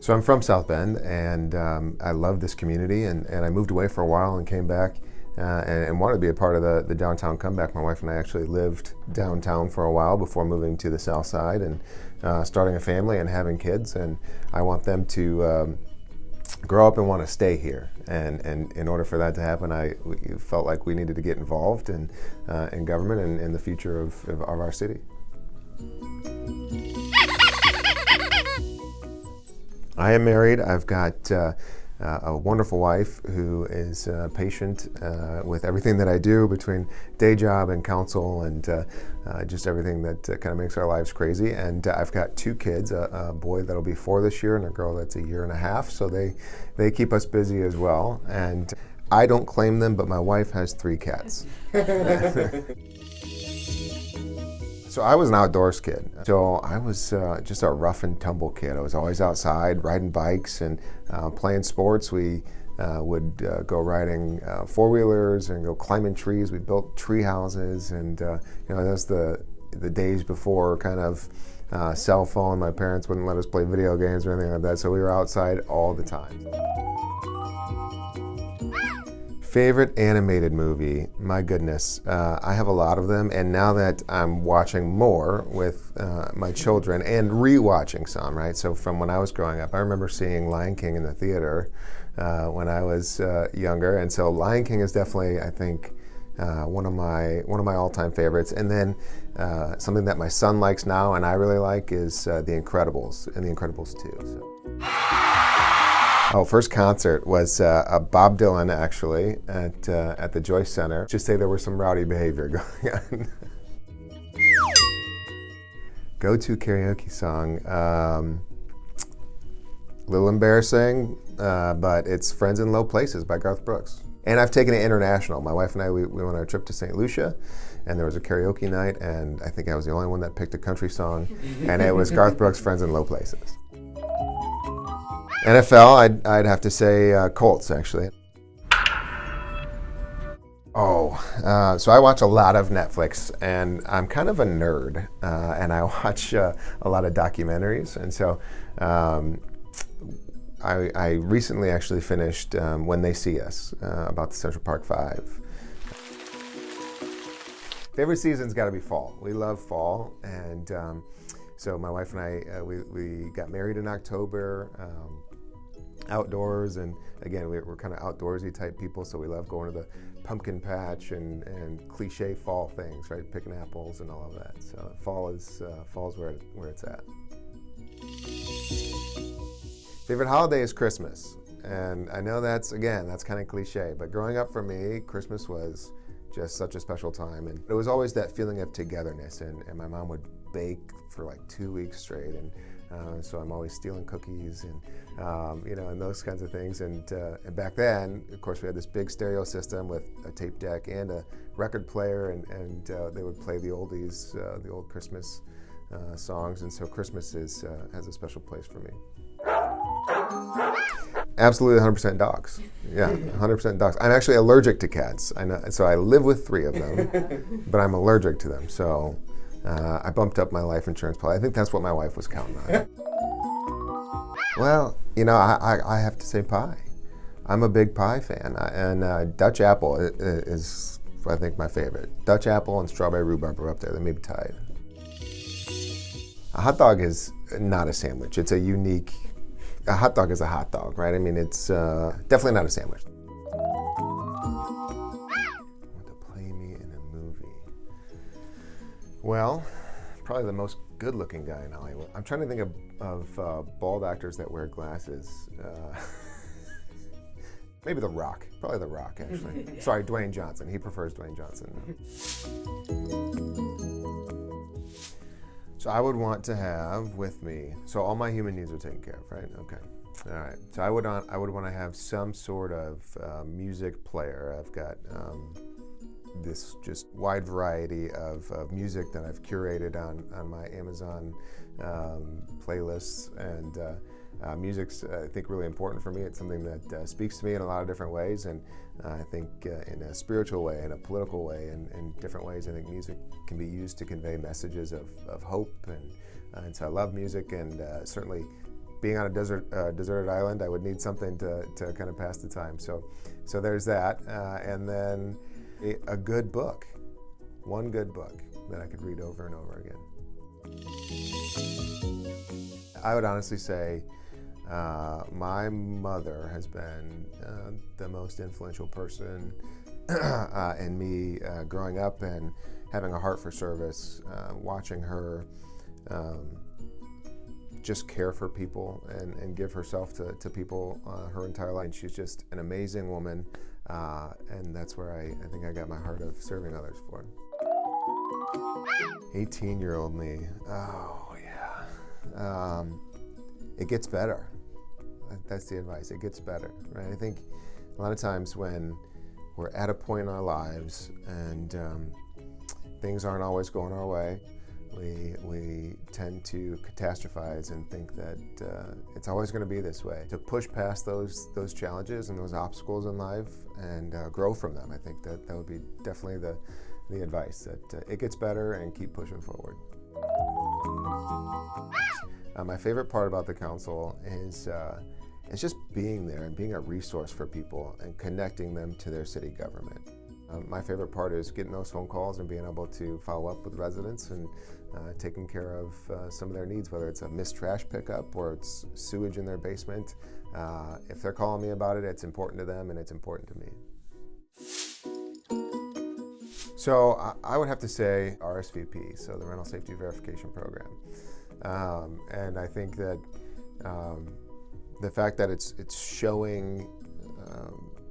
So I'm from South Bend, and I love this community, and I moved away for a while and came back and wanted to be a part of the downtown comeback. My wife and I actually lived downtown for a while before moving to the south side and starting a family and having kids, and I want them to grow up and want to stay here. And in order for that to happen, we felt like we needed to get involved in government and in the future of our city. I am married. I've got a wonderful wife who is patient with everything that I do between day job and council and just everything that kind of makes our lives crazy. And I've got 2 kids, a boy that'll be 4 this year and a girl that's 1.5 years. So they keep us busy as well. And I don't claim them, but my wife has 3 cats. So I was an outdoors kid. So I was just a rough and tumble kid. I was always outside riding bikes and playing sports. We would go riding 4-wheelers and go climbing trees. We built tree houses, and that's the days before kind of cell phone. My parents wouldn't let us play video games or anything like that, so we were outside all the time. Favorite animated movie? My goodness, I have a lot of them, and now that I'm watching more with my children and rewatching some, right? So from when I was growing up, I remember seeing Lion King in the theater when I was younger, and so Lion King is definitely, I think, one of my all-time favorites. And then something that my son likes now and I really like is The Incredibles and The Incredibles 2. So. Oh, first concert was Bob Dylan, actually, at the Joyce Center. Just say there was some rowdy behavior going on. Go-to karaoke song. A little embarrassing, but it's Friends in Low Places by Garth Brooks. And I've taken it international. My wife and I, we went on a trip to St. Lucia, and there was a karaoke night, and I think I was the only one that picked a country song, and it was Garth Brooks' Friends in Low Places. NFL, I'd have to say Colts, actually. So I watch a lot of Netflix, and I'm kind of a nerd, and I watch a lot of documentaries, and so I recently actually finished When They See Us, about the Central Park 5. Favorite season's got to be fall. We love fall, and so my wife and I, we got married in October. Outdoors, and again, we're kind of outdoorsy type people, so we love going to the pumpkin patch and cliche fall things, right? Picking apples and all of that. So fall's where it's at. Favorite holiday is Christmas, and I know that's kind of cliche, but growing up for me, Christmas was just such a special time, and it was always that feeling of togetherness, and my mom would bake for like 2 weeks straight, and so I'm always stealing cookies and and those kinds of things. And back then, of course, we had this big stereo system with a tape deck and a record player, and they would play the oldies, the old Christmas songs. And so Christmas has a special place for me. Absolutely 100% dogs. Yeah, 100% dogs. I'm actually allergic to cats. I know, so I live with 3 of them, but I'm allergic to them. So I bumped up my life insurance policy. I think that's what my wife was counting on. Well, I have to say pie. I'm a big pie fan, and Dutch apple is, I think, my favorite. Dutch apple and strawberry rhubarb are up there. They may be tied. A hot dog is not a sandwich. It's a hot dog is a hot dog, right? I mean, it's definitely not a sandwich. Well, probably the most good-looking guy in Hollywood. I'm trying to think of bald actors that wear glasses. Maybe The Rock. Probably The Rock, actually. Sorry, Dwayne Johnson. He prefers Dwayne Johnson. So I would want to have with me, so all my human needs are taken care of, right? Okay. All right. So I would want to have some sort of music player. I've got this just wide variety of music that I've curated on my Amazon playlists, and music's, I think, really important for me. It's something that speaks to me in a lot of different ways, and I think in a spiritual way, in a political way, and in different ways, I think music can be used to convey messages of hope, and so I love music, and certainly being on a deserted island, I would need something to kind of pass the time. So there's that, and then a good book, one good book that I could read over and over again. I would honestly say my mother has been the most influential person in me growing up and having a heart for service, watching her just care for people and give herself to people her entire life. And she's just an amazing woman, and that's where I think I got my heart of serving others for. 18-year-old me, oh yeah. It gets better. That's the advice, it gets better, right? I think a lot of times when we're at a point in our lives and things aren't always going our way, we tend to catastrophize and think that it's always going to be this way. To push past those challenges and those obstacles in life and grow from them, I think that would be definitely the advice, that it gets better and keep pushing forward. My favorite part about the council is just being there and being a resource for people and connecting them to their city government. My favorite part is getting those phone calls and being able to follow up with residents and taking care of some of their needs, whether it's a missed trash pickup or it's sewage in their basement. If they're calling me about it, it's important to them and it's important to me. So I would have to say RSVP, so the Rental Safety Verification Program. And I think that the fact that it's showing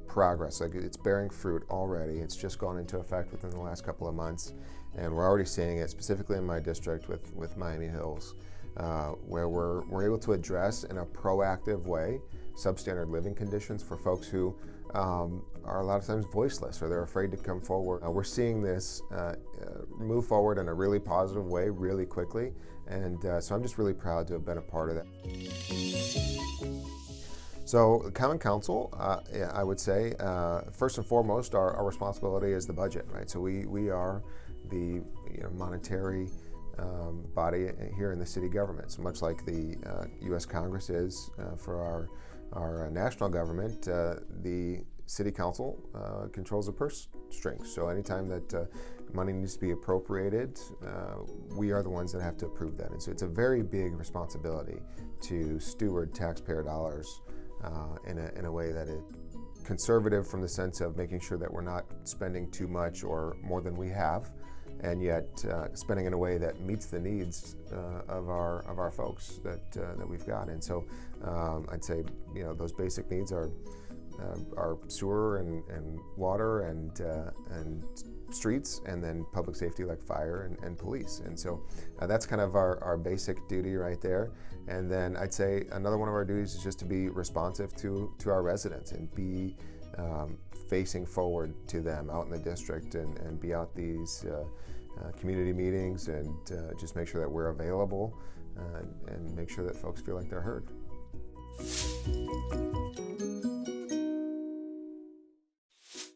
progress, like it's bearing fruit already. It's just gone into effect within the last couple of months, and we're already seeing it specifically in my district with Miami Hills, where we're able to address in a proactive way substandard living conditions for folks who are a lot of times voiceless or they're afraid to come forward. We're seeing this move forward in a really positive way really quickly, and so I'm just really proud to have been a part of that. So Common Council, I would say, first and foremost, our responsibility is the budget, right? So we are the monetary body here in the city government. So much like the U.S. Congress is for our national government, the City Council controls the purse strings. So anytime that money needs to be appropriated, we are the ones that have to approve that. And so it's a very big responsibility to steward taxpayer dollars in a way that is conservative from the sense of making sure that we're not spending too much or more than we have, and yet spending in a way that meets the needs of our folks that we've got. And so I'd say those basic needs are sewer and water and streets, and then public safety like fire and police. And so that's kind of our basic duty right there. And then I'd say another one of our duties is just to be responsive to our residents and be facing forward to them out in the district and be out these community meetings and just make sure that we're available and make sure that folks feel like they're heard.